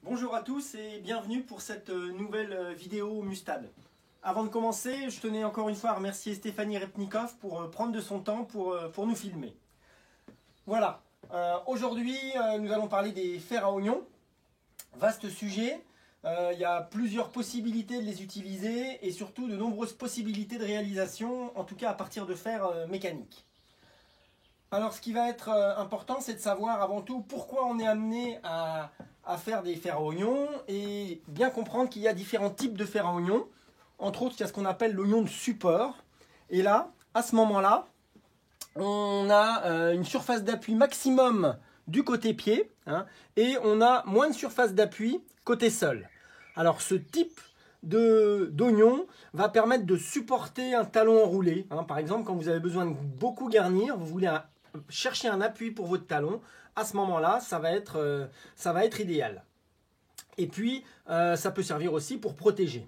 Bonjour à tous et bienvenue pour cette nouvelle vidéo Mustad. Avant de commencer, je tenais encore une fois à remercier Stéphanie Repnikov pour prendre de son temps pour nous filmer. Voilà, aujourd'hui nous allons parler des fers à oignons. Vaste sujet, il y a plusieurs possibilités de les utiliser et surtout de nombreuses possibilités de réalisation, en tout cas à partir de fers mécaniques. Alors ce qui va être important, c'est de savoir avant tout pourquoi on est amené à faire des fers à oignons et bien comprendre qu'il y a différents types de fers à oignons. Entre autres, il y a ce qu'on appelle l'oignon de support. Et là, à ce moment-là, on a une surface d'appui maximum du côté pied et on a moins de surface d'appui côté sol. Alors ce type d'oignon va permettre de supporter un talon enroulé. Par exemple, quand vous avez besoin de beaucoup garnir, vous voulez chercher un appui pour votre talon, à ce moment-là, ça va être idéal. Et puis, ça peut servir aussi pour protéger.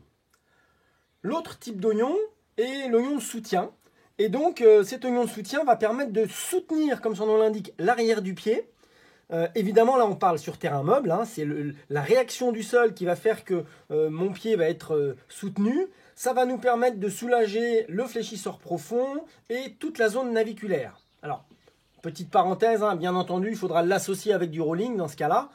L'autre type d'oignon est l'oignon de soutien. Et donc, cet oignon de soutien va permettre de soutenir, comme son nom l'indique, l'arrière du pied. Évidemment, là, on parle sur terrain meuble. C'est la réaction du sol qui va faire que mon pied va être soutenu. Ça va nous permettre de soulager le fléchisseur profond et toute la zone naviculaire. Alors, petite parenthèse, bien entendu, il faudra l'associer avec du rolling dans ce cas-là.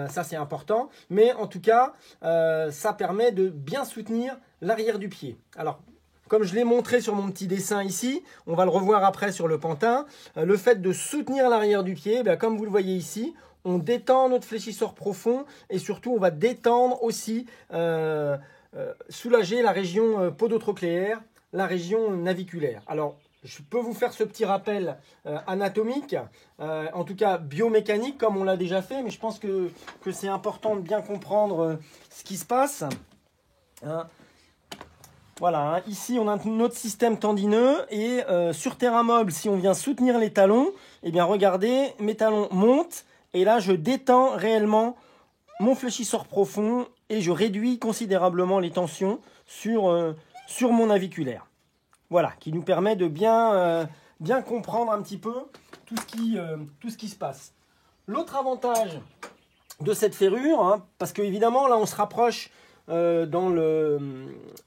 Ça, c'est important. Mais en tout cas, ça permet de bien soutenir l'arrière du pied. Alors, comme je l'ai montré sur mon petit dessin ici, on va le revoir après sur le pantin, le fait de soutenir l'arrière du pied, comme vous le voyez ici, on détend notre fléchisseur profond et surtout, on va détendre aussi, soulager la région podotrocléaire, la région naviculaire. Alors, je peux vous faire ce petit rappel anatomique, en tout cas biomécanique comme on l'a déjà fait, mais je pense que c'est important de bien comprendre ce qui se passe. Voilà, ici on a notre système tendineux et sur terrain meuble, si on vient soutenir les talons, eh bien regardez, mes talons montent et là je détends réellement mon fléchisseur profond et je réduis considérablement les tensions sur mon naviculaire. Voilà, qui nous permet de bien comprendre un petit peu tout ce qui se passe. L'autre avantage de cette ferrure, parce qu'évidemment là on se rapproche dans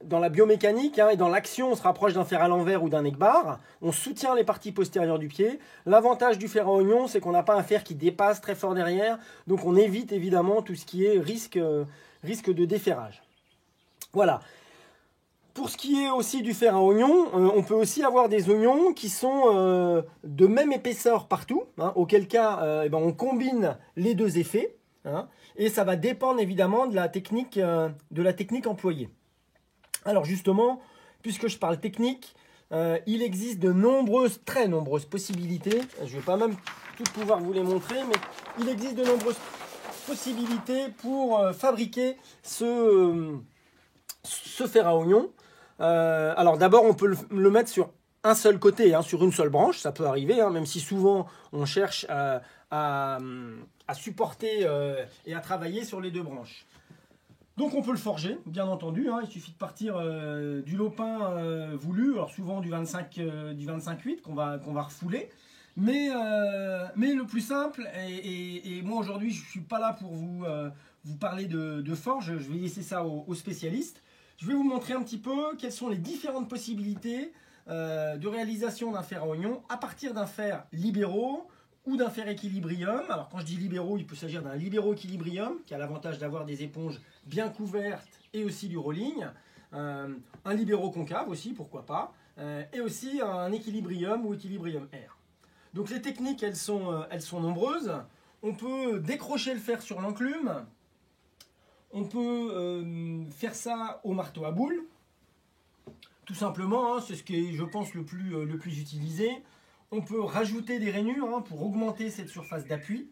la biomécanique et dans l'action on se rapproche d'un fer à l'envers ou d'un neck-bar. On soutient les parties postérieures du pied. L'avantage du fer à oignon, c'est qu'on n'a pas un fer qui dépasse très fort derrière, donc on évite évidemment tout ce qui est risque de déferrage. Voilà. Pour ce qui est aussi du fer à oignon, on peut aussi avoir des oignons qui sont de même épaisseur partout, auquel cas on combine les deux effets, et ça va dépendre évidemment de la technique employée. Alors justement, puisque je parle technique, il existe de très nombreuses possibilités, je ne vais pas même tout pouvoir vous les montrer, mais il existe de nombreuses possibilités pour fabriquer ce fer à oignon. Alors d'abord on peut le mettre sur un seul côté, sur une seule branche, ça peut arriver, même si souvent on cherche à supporter et à travailler sur les deux branches. Donc on peut le forger, bien entendu, il suffit de partir du lopin voulu, alors souvent du 25-8 qu'on va refouler. Mais le plus simple, et moi aujourd'hui je ne suis pas là pour vous parler de forge, je vais laisser ça aux spécialistes. Je vais vous montrer un petit peu quelles sont les différentes possibilités de réalisation d'un fer à oignon à partir d'un fer libéraux ou d'un fer équilibrium. Alors quand je dis libéraux, il peut s'agir d'un libéraux équilibrium qui a l'avantage d'avoir des éponges bien couvertes et aussi du rolling. Un libéraux concave aussi, pourquoi pas. Et aussi un équilibrium ou équilibrium air. Donc les techniques, elles sont nombreuses. On peut décrocher le fer sur l'enclume. On peut faire ça au marteau à boules, tout simplement, c'est ce qui est, je pense, le plus utilisé. On peut rajouter des rainures pour augmenter cette surface d'appui.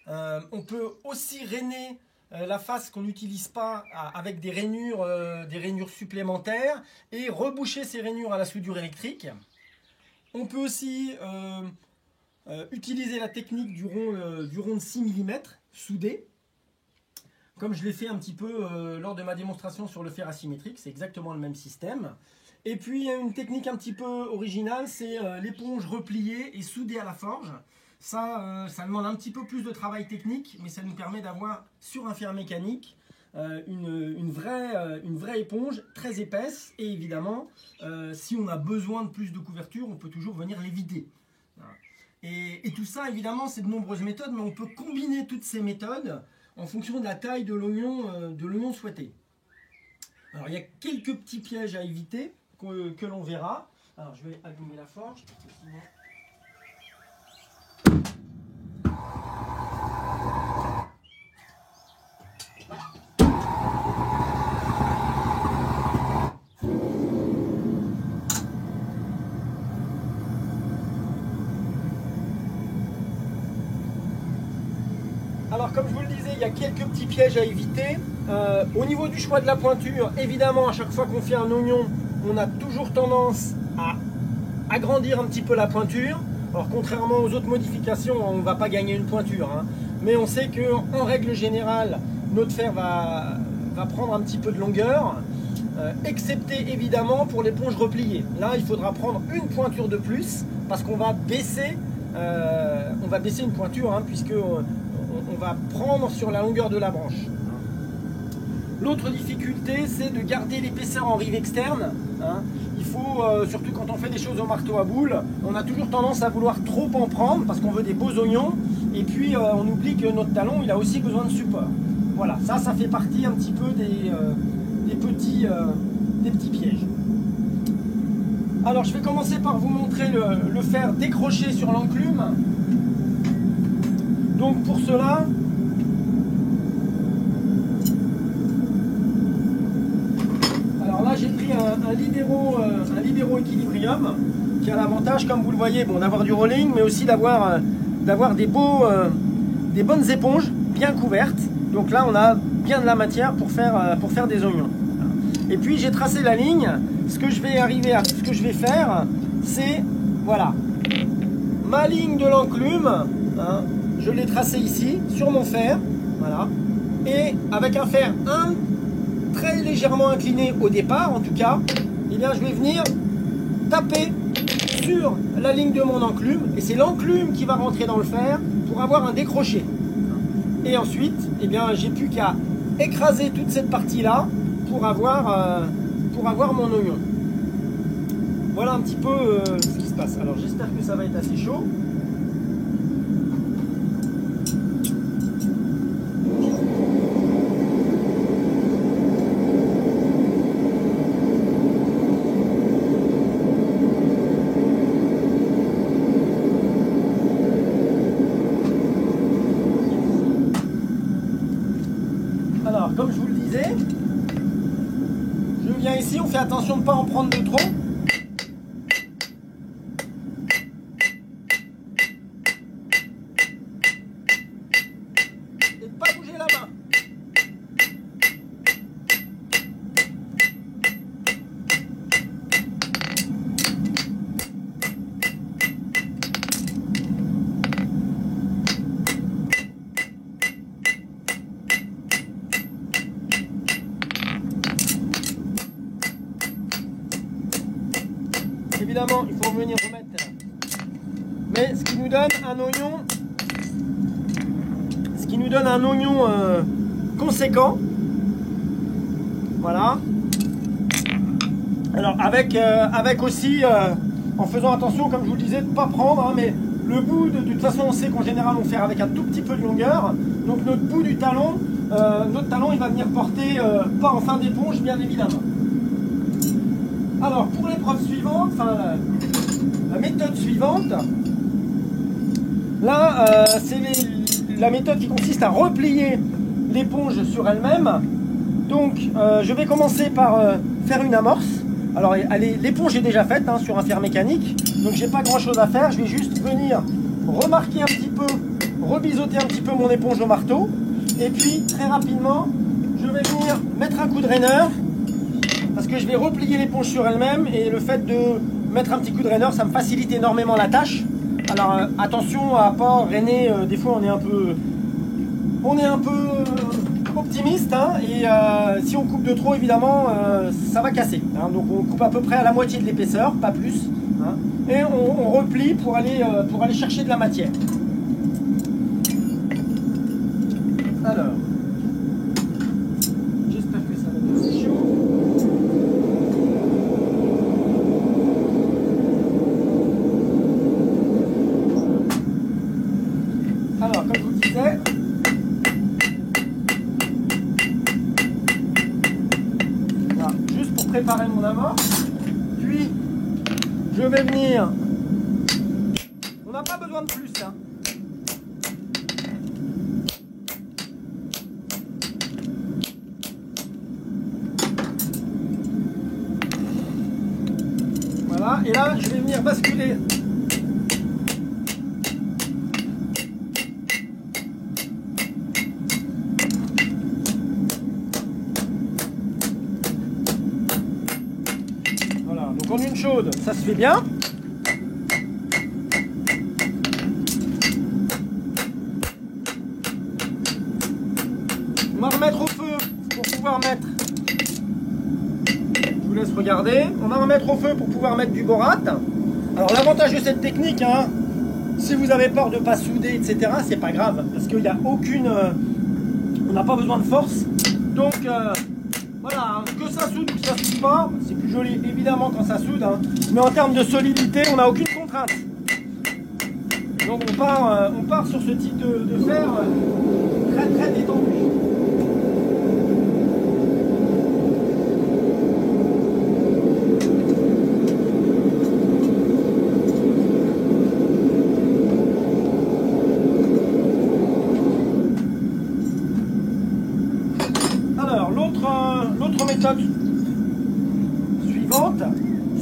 On peut aussi rainer la face qu'on n'utilise pas avec des rainures supplémentaires et reboucher ces rainures à la soudure électrique. On peut aussi utiliser la technique du rond de 6 mm soudé. Comme je l'ai fait un petit peu lors de ma démonstration sur le fer asymétrique, c'est exactement le même système. Et puis une technique un petit peu originale, c'est l'éponge repliée et soudée à la forge. Ça demande un petit peu plus de travail technique, mais ça nous permet d'avoir sur un fer mécanique une vraie éponge très épaisse. Et évidemment, si on a besoin de plus de couverture, on peut toujours venir les vider. Voilà. Et tout ça, évidemment, c'est de nombreuses méthodes, mais on peut combiner toutes ces méthodes en fonction de la taille de l'oignon souhaité. Alors, il y a quelques petits pièges à éviter que l'on verra. Alors, je vais allumer la forge, parce que sinon... Alors comme je vous le disais, il y a quelques petits pièges à éviter. Au niveau du choix de la pointure, évidemment, à chaque fois qu'on fait un oignon, on a toujours tendance à agrandir un petit peu la pointure. Alors contrairement aux autres modifications, on ne va pas gagner une pointure, hein. Mais on sait qu'en règle générale, notre fer va prendre un petit peu de longueur, excepté évidemment pour l'éponge repliée. Là, il faudra prendre une pointure de plus parce qu'on va baisser, une pointure, hein, puisque on va prendre sur la longueur de la branche. L'autre difficulté, c'est de garder l'épaisseur en rive externe, hein. Il faut, surtout quand on fait des choses au marteau à boules, on a toujours tendance à vouloir trop en prendre parce qu'on veut des beaux oignons. Et puis on oublie que notre talon, il a aussi besoin de support. Voilà, ça fait partie un petit peu des petits pièges. Alors je vais commencer par vous montrer le fer décroché sur l'enclume. Donc pour cela, alors là j'ai pris un Libero Equilibrium qui a l'avantage, comme vous le voyez, bon, d'avoir du rolling, mais aussi d'avoir des bonnes éponges bien couvertes. Donc là on a bien de la matière pour faire des oignons. Et puis j'ai tracé la ligne. Ce que je vais faire, c'est, voilà, ma ligne de l'enclume, hein, je l'ai tracée ici sur mon fer, voilà, et avec un fer très légèrement incliné au départ en tout cas, eh bien je vais venir taper sur la ligne de mon enclume, et c'est l'enclume qui va rentrer dans le fer pour avoir un décroché. Et ensuite, eh bien j'ai plus qu'à écraser toute cette partie là pour avoir mon oignon. Voilà un petit peu ce qui se passe. Alors j'espère que ça va être assez chaud. Alors comme je vous le disais, je viens ici, on fait attention de ne pas en prendre de trop. Et de ne pas bouger la main. Évidemment, il faut venir remettre. Mais ce qui nous donne un oignon, conséquent. Voilà. Alors avec aussi, en faisant attention, comme je vous le disais, de ne pas prendre, hein, mais le bout de toute façon, on sait qu'en général on fait avec un tout petit peu de longueur. Donc notre bout du talon, il va venir porter pas en fin d'éponge, bien évidemment. Alors pour l'épreuve suivante, enfin la méthode suivante, là c'est la méthode qui consiste à replier l'éponge sur elle-même. Donc je vais commencer par faire une amorce. Alors l'éponge est déjà faite, hein, sur un fer mécanique, donc j'ai pas grand chose à faire. Je vais juste venir remarquer un petit peu, rebiseauter un petit peu mon éponge au marteau, et puis très rapidement je vais venir mettre un coup de raineur, parce que je vais replier l'éponge sur elle-même, et le fait de mettre un petit coup de raineur, ça me facilite énormément la tâche. Alors attention à pas rainer, des fois on est un peu optimiste, hein, et si on coupe de trop, évidemment ça va casser, hein. Donc on coupe à peu près à la moitié de l'épaisseur, pas plus, hein, et on replie pour aller chercher de la matière. préparer mon amorce. Puis, je vais venir... On n'a pas besoin de plus, hein. Voilà, et là, je vais venir basculer. Voilà, donc en une chaude, ça se fait bien. On va remettre au feu pour pouvoir mettre... Je vous laisse regarder. On va remettre au feu pour pouvoir mettre du borate. Alors l'avantage de cette technique, hein, si vous avez peur de ne pas souder, etc., c'est pas grave. Parce qu'il n'y a aucune... on n'a pas besoin de force. Donc voilà, hein, que ça soude ou que ça soude pas, c'est plus joli évidemment quand ça soude. Hein, mais en termes de solidité, on n'a aucune contrainte. Donc on part sur ce type de fer très très détendu. L'autre méthode suivante,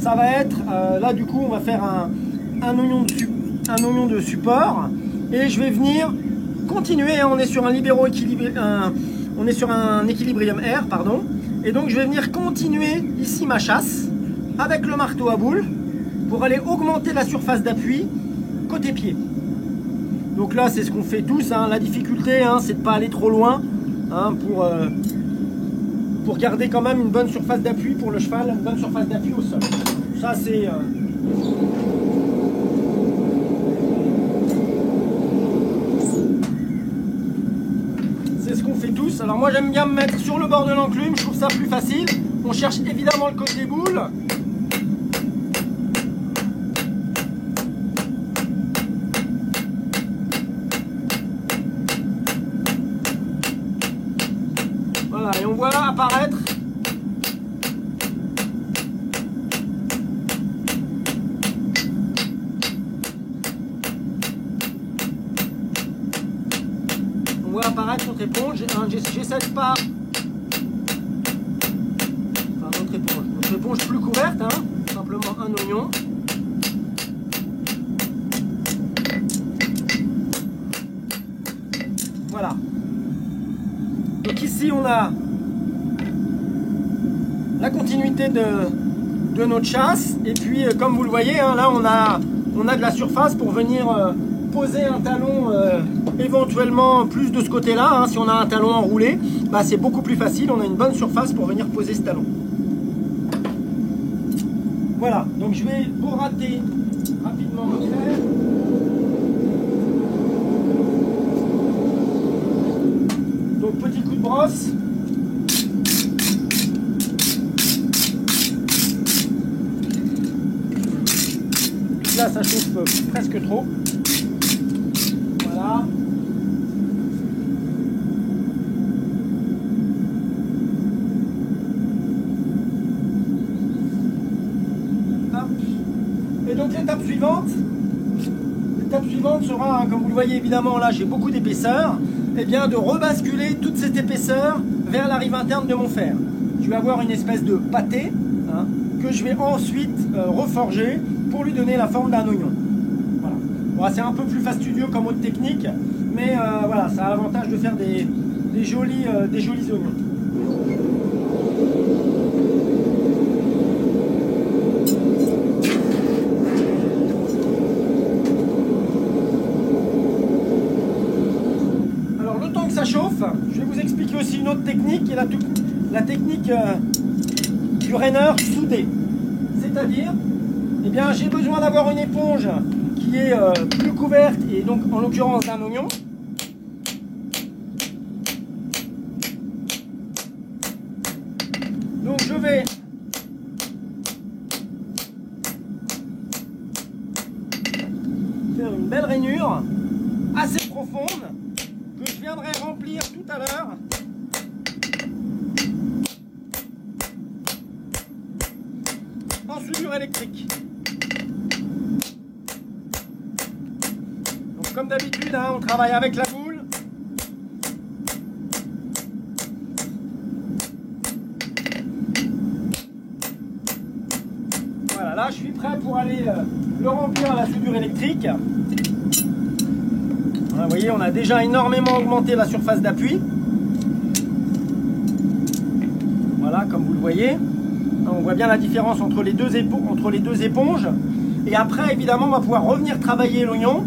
ça va être, là du coup on va faire un oignon de support et je vais venir continuer, hein, on est sur un libéraux équilibré, on est sur un équilibrium air, pardon, et donc je vais venir continuer ici ma chasse avec le marteau à boule pour aller augmenter la surface d'appui côté pied. Donc là c'est ce qu'on fait tous, hein, la difficulté hein, c'est de ne pas aller trop loin hein, pour garder quand même une bonne surface d'appui pour le cheval, une bonne surface d'appui au sol. Ça c'est... c'est ce qu'on fait tous. Alors moi j'aime bien me mettre sur le bord de l'enclume, je trouve ça plus facile. On cherche évidemment le côté boule. Voilà, et on voit apparaître notre éponge. J'essaie de pas... Enfin, notre éponge plus couverte, hein, simplement un oignon. Voilà. Donc ici on a la continuité de notre chasse et puis comme vous le voyez hein, là on a de la surface pour venir poser un talon éventuellement plus de ce côté là hein, si on a un talon enroulé bah, c'est beaucoup plus facile, on a une bonne surface pour venir poser ce talon. Voilà, donc je vais borater rapidement notre fer. Donc petit coup de brosse. Là ça chauffe presque trop. Voilà. Hop. Et donc l'étape suivante sera, hein, comme vous le voyez évidemment là j'ai beaucoup d'épaisseur, et bien de rebasculer toute cette épaisseur vers la rive interne de mon fer. Je vais avoir une espèce de pâté hein, que je vais ensuite reforger pour lui donner la forme d'un oignon. Voilà. Bon, c'est un peu plus fastidieux comme autre technique, mais voilà, ça a l'avantage de faire des jolis oignons. Alors le temps que ça chauffe, je vais vous expliquer aussi une autre technique, qui est la technique du raineur soudé. C'est-à-dire, eh bien, j'ai besoin d'avoir une éponge qui est plus couverte, et donc en l'occurrence d'un oignon. Donc je vais faire une belle rainure assez profonde que je viendrai remplir tout à l'heure soudure électrique. Donc comme d'habitude, hein, on travaille avec la boule. Voilà, là je suis prêt pour aller le remplir à la soudure électrique. Voilà, vous voyez, on a déjà énormément augmenté la surface d'appui. Voilà, comme vous le voyez. On voit bien la différence entre les deux éponges. Et après, évidemment, on va pouvoir revenir travailler l'oignon.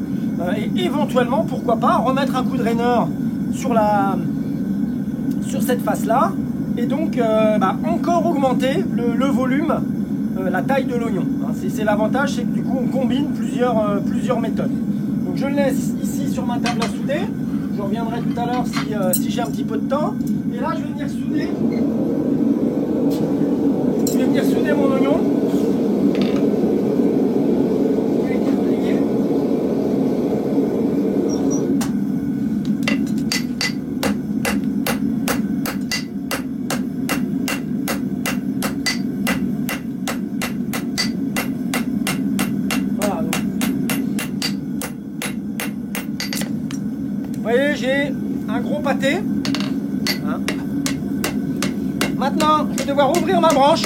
Et éventuellement, pourquoi pas, remettre un coup de raineur sur cette face-là. Et donc, encore augmenter le volume, la taille de l'oignon. C'est l'avantage, c'est que du coup, on combine plusieurs méthodes. Donc, je le laisse ici sur ma table à souder. Je reviendrai tout à l'heure si j'ai un petit peu de temps. Et là, je vais venir souder. Je vais venir souder mon oignon. Voilà. Donc. Vous voyez, j'ai un gros pâté. Hein. Maintenant, je vais devoir ouvrir ma branche.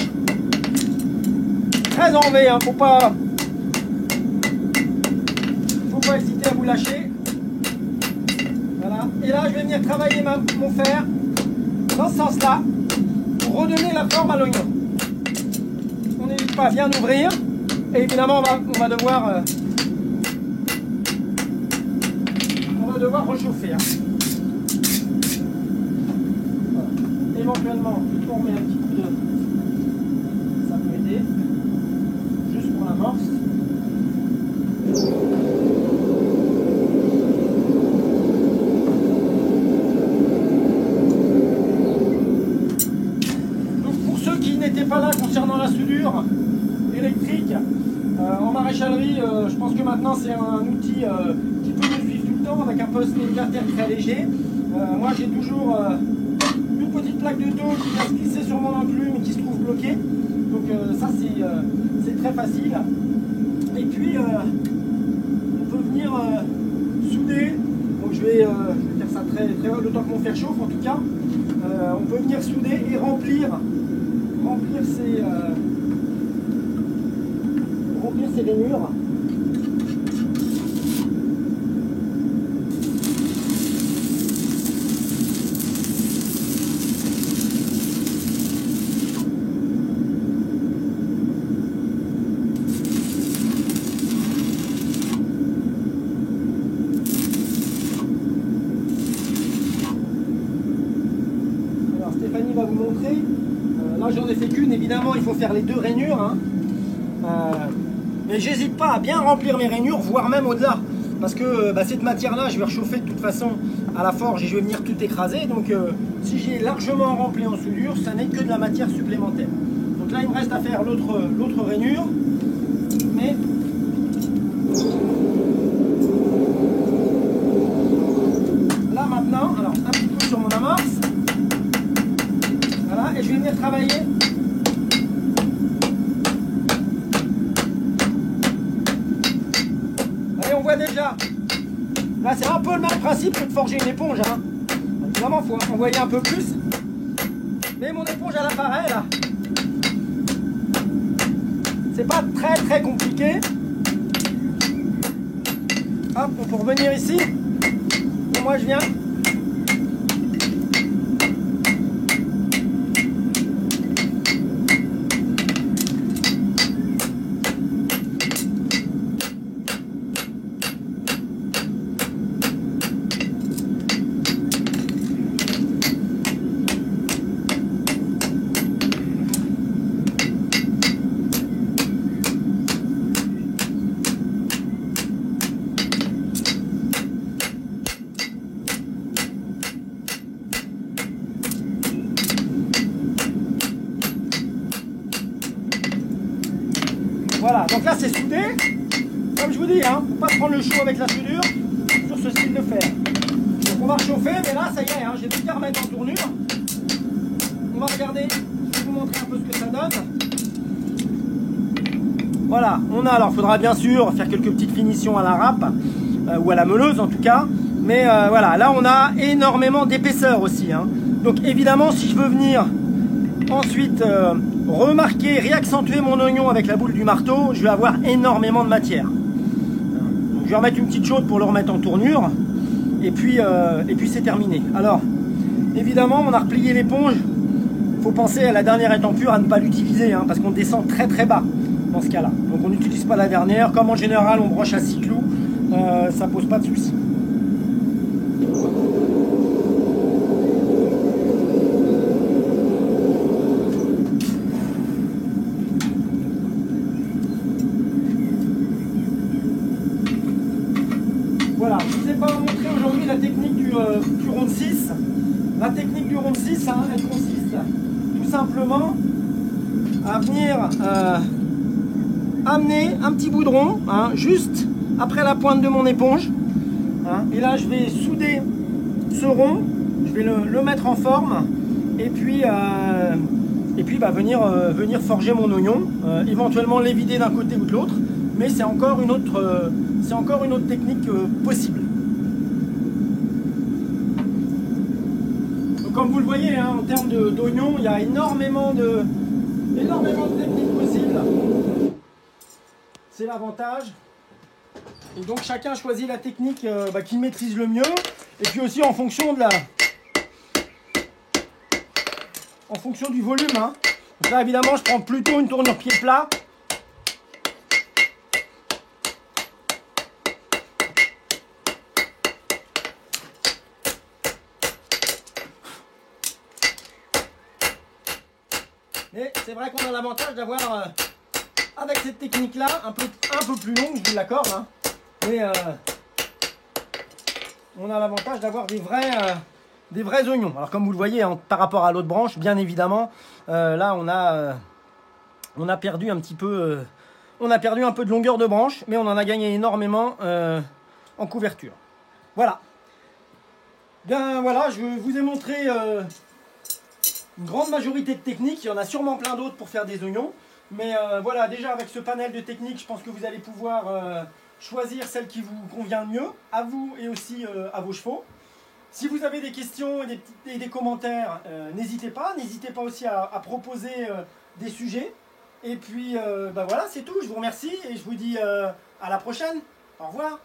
Très en V, hein, faut pas hésiter à vous lâcher. Voilà. Et là, je vais venir travailler mon fer dans ce sens-là pour redonner la forme à l'oignon. On n'hésite pas à bien ouvrir. Et évidemment, on va devoir rechauffer. Hein. Voilà. Éventuellement, on met un petit coup de... Ça peut aider. Juste pour l'amorce. Donc pour ceux qui n'étaient pas là concernant la soudure électrique, en maréchalerie, je pense que maintenant c'est un outil qui peut nous suivre tout le temps avec un poste médiateur très léger. Moi j'ai toujours une petite plaque de dos qui vient se glisser sur mon enclume et qui se trouve bloquée. Donc ça c'est très facile. Et puis on peut venir souder. Donc je vais faire ça très le temps que mon fer chauffe en tout cas. On peut venir souder et remplir ces rainures. Stéphanie va vous montrer. Là, j'en ai fait qu'une. Évidemment, il faut faire les deux rainures. Hein. Mais j'hésite pas à bien remplir mes rainures, voire même au-delà. Parce que cette matière-là, je vais réchauffer de toute façon à la forge et je vais venir tout écraser. Donc, si j'ai largement rempli en soudure, ça n'est que de la matière supplémentaire. Donc là, il me reste à faire l'autre rainure. Mais... là, maintenant, alors un petit peu sur mon amorce. Voilà, et je vais venir travailler. Allez, on voit déjà. Là, c'est un peu le même principe que de forger une éponge. Hein. Évidemment, il faut envoyer un peu plus. Mais mon éponge, elle apparaît là. C'est pas très compliqué. Hop, on peut revenir ici. Et moi, je viens. Voilà, donc là c'est soudé. Comme je vous dis, hein, faut pas se prendre le chaud avec la soudure sur ce style de fer. Donc on va réchauffer, mais là ça y est, hein, j'ai plus qu'à remettre en tournure. On va regarder, je vais vous montrer un peu ce que ça donne. Voilà, alors il faudra bien sûr faire quelques petites finitions à la râpe, ou à la meuleuse en tout cas. Mais voilà, là on a énormément d'épaisseur aussi, hein. Donc évidemment, si je veux venir ensuite remarquer, réaccentuer mon oignon avec la boule du marteau, je vais avoir énormément de matière. Donc, je vais remettre une petite chaude pour le remettre en tournure. Et puis c'est terminé. Alors, évidemment, on a replié l'éponge. Il faut penser à la dernière étampure, à ne pas l'utiliser, hein, parce qu'on descend très très bas dans ce cas-là. Donc on n'utilise pas la dernière. Comme en général, on broche à 6 clous, ça pose pas de souci. Voilà, je ne vous ai pas montré aujourd'hui la technique du rond de 6. La technique du rond de 6, hein, elle consiste tout simplement à venir amener un petit bout de rond, hein, juste après la pointe de mon éponge. Hein, et là, je vais souder ce rond, je vais le mettre en forme et puis venir forger mon oignon, éventuellement les vider d'un côté ou de l'autre, mais c'est encore une autre technique possible. Donc, comme vous le voyez, hein, en termes d'oignons, il y a énormément de techniques possibles. C'est l'avantage. Et donc chacun choisit la technique qu'il maîtrise le mieux. Et puis aussi en fonction du volume, hein. Donc là évidemment je prends plutôt une tournure pied plat. Mais c'est vrai qu'on a l'avantage d'avoir, avec cette technique-là, un peu plus longue, je vous l'accorde, hein. Mais on a l'avantage d'avoir des vrais oignons. Alors comme vous le voyez, hein, par rapport à l'autre branche, bien évidemment, là on a perdu un petit peu, on a perdu un peu de longueur de branche, mais on en a gagné énormément en couverture. Voilà. Bien voilà, je vous ai montré une grande majorité de techniques. Il y en a sûrement plein d'autres pour faire des oignons. Mais voilà, déjà avec ce panel de techniques, je pense que vous allez pouvoir choisir celle qui vous convient le mieux, à vous et aussi à vos chevaux. Si vous avez des questions et des commentaires, n'hésitez pas. N'hésitez pas aussi à proposer des sujets. Et puis voilà, c'est tout. Je vous remercie et je vous dis à la prochaine. Au revoir.